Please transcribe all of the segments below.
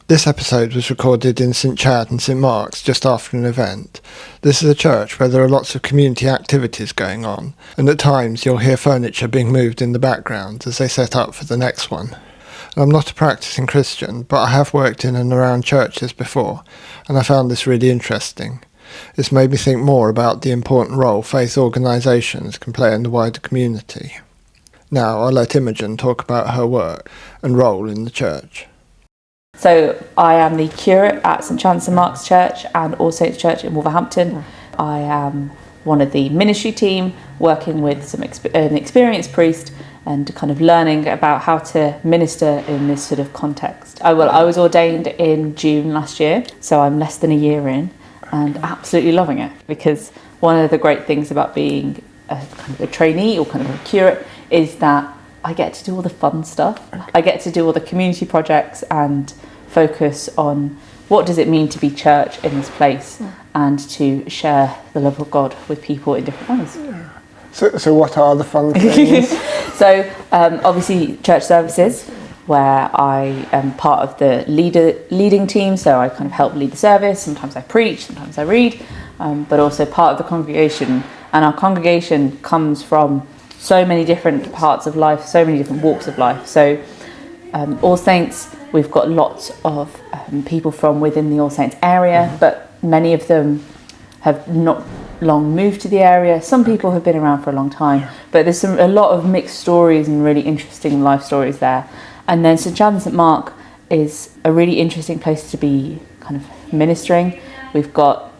This episode was recorded in St Chad and St Mark's just after an event. This is a church where there are lots of community activities going on, and at times you'll hear furniture being moved in the background as they set up for the next one. I'm not a practicing Christian, but I have worked in and around churches before, and I found this really interesting. It's made me think more about the important role faith organisations can play in the wider community. Now I'll let Imogen talk about her work and role in the church. So I am the curate at St Chad and St Mark's Church and All Saints Church in Wolverhampton. I am one of the ministry team, working with an experienced priest and kind of learning about how to minister in this sort of context. I was ordained in June last year, so I'm less than a year in and absolutely loving it, because one of the great things about being a kind of a trainee or kind of a curate is that I get to do all the fun stuff. I get to do all the community projects and focus on what does it mean to be church in this place and to share the love of God with people in different ways. So what are the fun things? So obviously church services, where I am part of the leading team, so I kind of help lead the service. Sometimes I preach, sometimes I read, but also part of the congregation. And our congregation comes from so many different parts of life, so many different walks of life. So All Saints, we've got lots of people from within the All Saints area, but many of them have not long moved to the area. Some people have been around for a long time, but there's a lot of mixed stories and really interesting life stories there. And then St Chad and St Mark is a really interesting place to be kind of ministering. We've got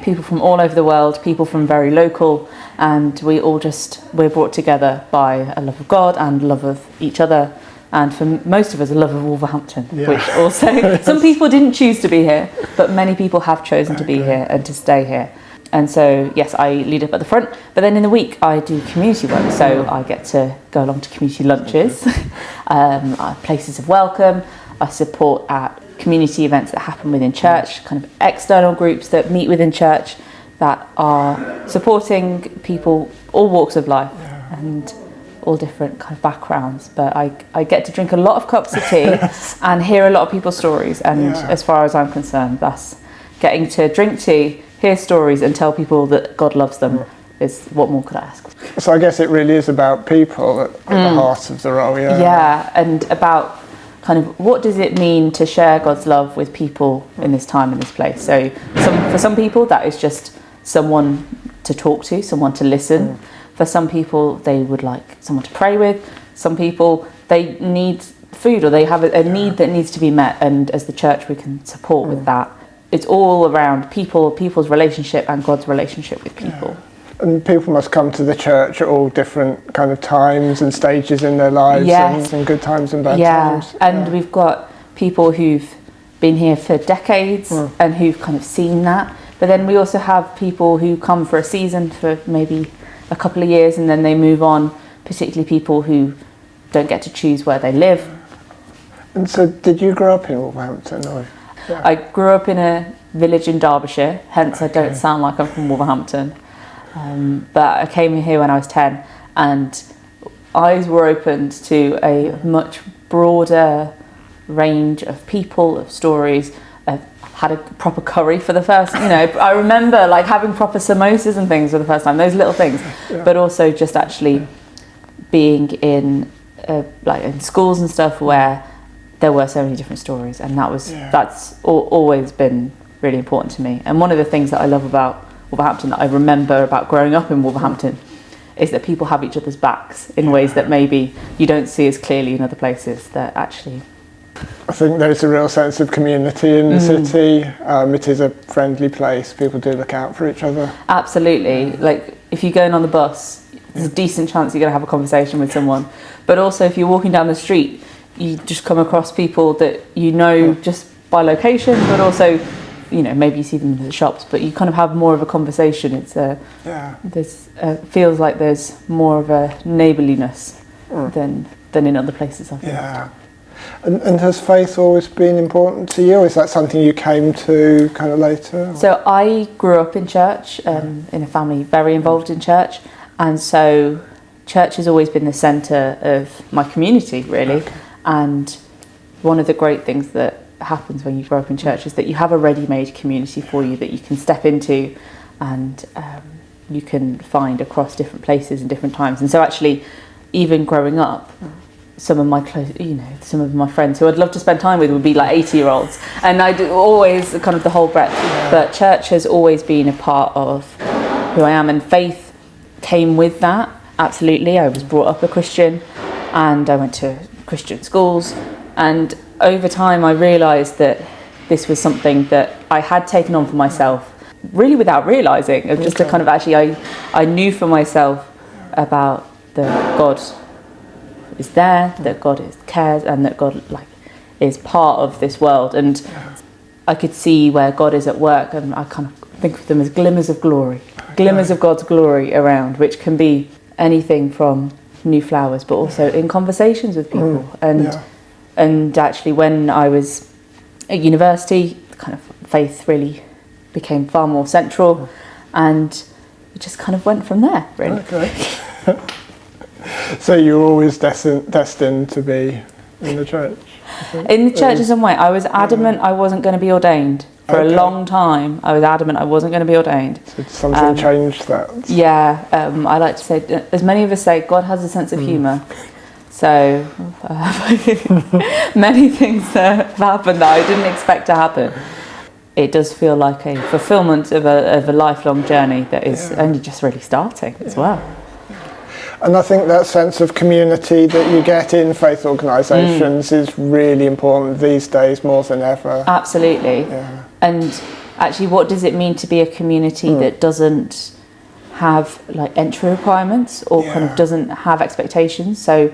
people from all over the world, people from very local, and we're brought together by a love of God and love of each other, and for most of us a love of Wolverhampton, which also some people didn't choose to be here, but many people have chosen to be here and to stay here. And so yes, I lead up at the front, but then in the week I do community work, so I get to go along to community lunches, places of welcome. I support at community events that happen within church, kind of external groups that meet within church that are supporting people, all walks of life and all different kind of backgrounds. But I get to drink a lot of cups of tea and hear a lot of people's stories, and as far as I'm concerned, that's getting to drink tea, hear stories and tell people that God loves them is what more could I ask? So I guess it really is about people at the heart of the role, Yeah, and about kind of what does it mean to share God's love with people in this time, in this place. So for some people that is just someone to talk to, someone to listen. For some people they would like someone to pray with. Some people they need food, or they have a need that needs to be met, and as the church we can support with that. It's all around people's relationship and God's relationship with people. And people must come to the church at all different kind of times and stages in their lives, and good times and bad times. And we've got people who've been here for decades and who've kind of seen that. But then we also have people who come for a season, for maybe a couple of years, and then they move on, particularly people who don't get to choose where they live. And so did you grow up in Wolverhampton? Or? Yeah. I grew up in a village in Derbyshire, hence I don't sound like I'm from Wolverhampton. But I came here when I was 10, and eyes were opened to a much broader range of people, of stories. I've had a proper curry for the first, I remember like having proper samosas and things for the first time, those little things, but also just actually being in like in schools and stuff where there were so many different stories, and that's always been really important to me. And one of the things that I love about Wolverhampton, that I remember about growing up in Wolverhampton, is that people have each other's backs in ways that maybe you don't see as clearly in other places. That actually, I think there's a real sense of community in the city. It is a friendly place. People do look out for each other. Absolutely. Like if you're going on the bus, there's a decent chance you're going to have a conversation with someone. But also if you're walking down the street, you just come across people that you know just by location, but also maybe you see them in the shops, but you kind of have more of a conversation. It's feels like there's more of a neighbourliness than in other places, I think. Yeah. And has faith always been important to you, or is that something you came to kind of later? So I grew up in church, in a family very involved in church, and so church has always been the centre of my community, really. And one of the great things that happens when you grow up in church is that you have a ready-made community for you that you can step into, and you can find across different places and different times. And so actually, even growing up, some of my some of my friends who I'd love to spend time with would be like 80-year-olds, and I'd always kind of the whole breadth. But church has always been a part of who I am, and faith came with that. Absolutely, I was brought up a Christian, and I went to Christian schools, and over time I realised that this was something that I had taken on for myself, really without realising. Just to kind of actually, I knew for myself about that God is there, that God cares, and that God is part of this world. And I could see where God is at work, and I kind of think of them as glimmers of glory, glimmers of God's glory around, which can be anything from new flowers, but also in conversations with people. And actually, when I was at university, kind of faith really became far more central, and it just kind of went from there, really. Okay. So you were always destined to be in the church? In the church in some way. I was adamant I wasn't going to be ordained. For a long time, I was adamant I wasn't going to be ordained. So something changed that? Yeah, I like to say, as many of us say, God has a sense of humour. So many things have happened that I didn't expect to happen. It does feel like a fulfilment of a lifelong journey that is only just really starting as well. And I think that sense of community that you get in faith organisations is really important these days more than ever. Absolutely. Yeah. And actually, what does it mean to be a community that doesn't have entry requirements or kind of doesn't have expectations? So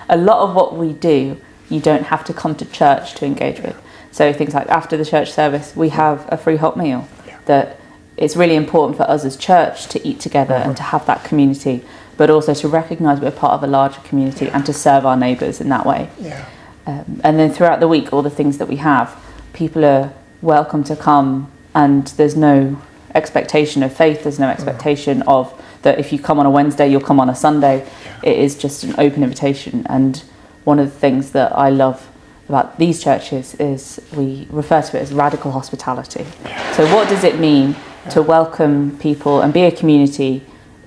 a lot of what we do, you don't have to come to church to engage with. So things like after the church service, we have a free hot meal that it's really important for us as church to eat together and to have that community, but also to recognise we're part of a larger community and to serve our neighbours in that way. Yeah. And then throughout the week, all the things that we have, people are welcome to come, and there's no expectation of faith, there's no expectation of that if you come on a Wednesday, you'll come on a Sunday. It is just an open invitation. And one of the things that I love about these churches is we refer to it as radical hospitality. So what does it mean to welcome people and be a community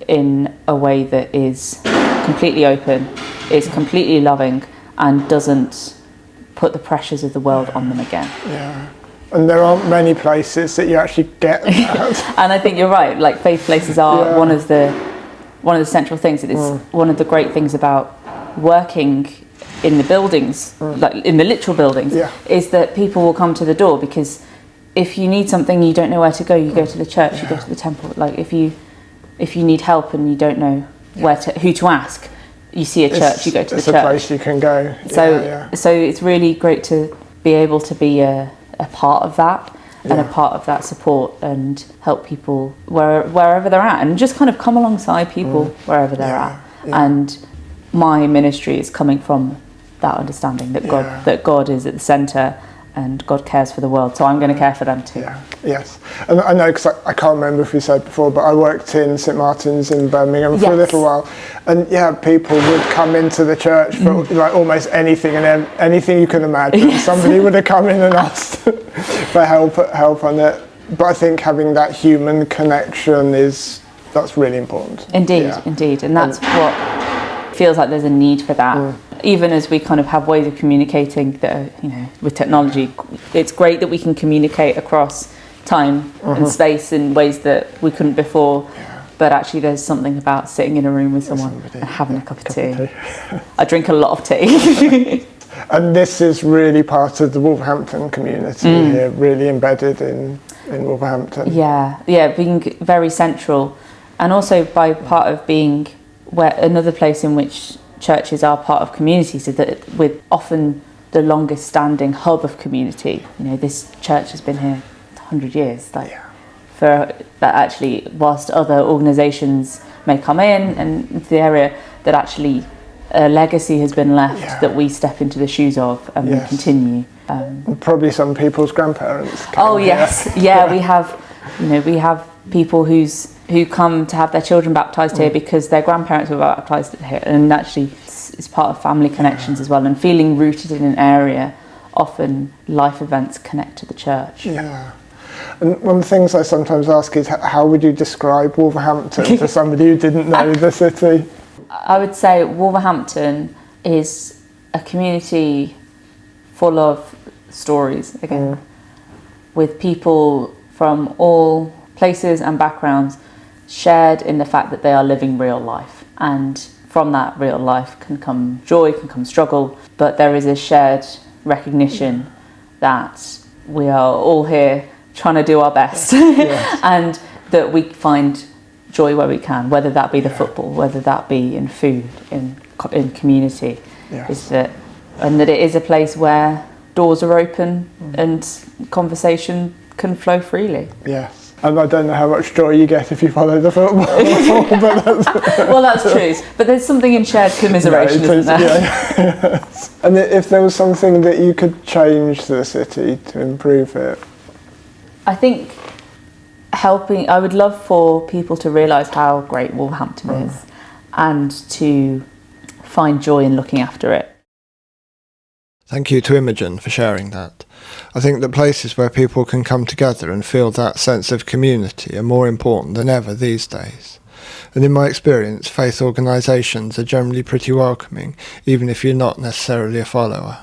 in a way that is completely open, is completely loving, and doesn't put the pressures of the world on them again? Yeah. And there aren't many places that you actually get that. And I think you're right, faith places are one of the central things. It's one of the great things about working in the buildings, in the literal buildings, is that people will come to the door, because if you need something, you don't know where to go, you go to the church, you go to the temple. If you need help and you don't know who to ask, you see a church, you go to the church. It's a place you can go. So it's really great to be able to be a part of that and a part of that support and help people wherever they're at, and just kind of come alongside people wherever they're at. Yeah. And my ministry is coming from that understanding that God is at the centre and God cares for the world, so I'm going to care for them too. Yeah. Yes, and I know, because I can't remember if we said before, but I worked in St Martin's in Birmingham for a little while, and people would come into the church for almost anything and anything you can imagine. Yes. Somebody would have come in and asked for help on it. But I think having that human connection that's really important. Indeed, and that's what feels like there's a need for that. Even as we kind of have ways of communicating that are, with technology, it's great that we can communicate across time and space in ways that we couldn't before. But actually, there's something about sitting in a room with someone and having a cup of tea. I drink a lot of tea. And this is really part of the Wolverhampton community here, really embedded in Wolverhampton. Yeah, being very central, and also by part of being another place in which churches are part of communities, so that with often the longest standing hub of community. This church has been here 100 years. For that, actually, whilst other organisations may come in and into the area, that actually a legacy has been left that we step into the shoes of and we continue. Probably some people's grandparents. We have people who come to have their children baptised here because their grandparents were baptised here, and actually it's part of family connections as well, and feeling rooted in an area often life events connect to the church. Yeah. And one of the things I sometimes ask is, how would you describe Wolverhampton for somebody who didn't know the city? I would say Wolverhampton is a community full of stories, again, with people from all places and backgrounds shared in the fact that they are living real life. And from that real life can come joy, can come struggle, but there is a shared recognition that we are all here trying to do our best. Yes. And that we find joy where we can, whether that be the football, whether that be in food, in community. Yes. And that it is a place where doors are open and conversation can flow freely. Yes. And I don't know how much joy you get if you follow the football. But Well, that's true. But there's something in shared commiseration, isn't there? Yeah. And if there was something that you could change the city to improve it? I think I would love for people to realise how great Wolverhampton is and to find joy in looking after it. Thank you to Imogen for sharing that. I think that places where people can come together and feel that sense of community are more important than ever these days. And in my experience, faith organisations are generally pretty welcoming, even if you're not necessarily a follower.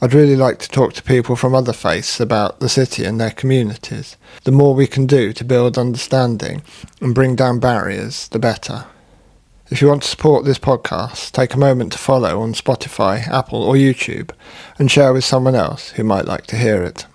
I'd really like to talk to people from other faiths about the city and their communities. The more we can do to build understanding and bring down barriers, the better. If you want to support this podcast, take a moment to follow on Spotify, Apple or YouTube and share with someone else who might like to hear it.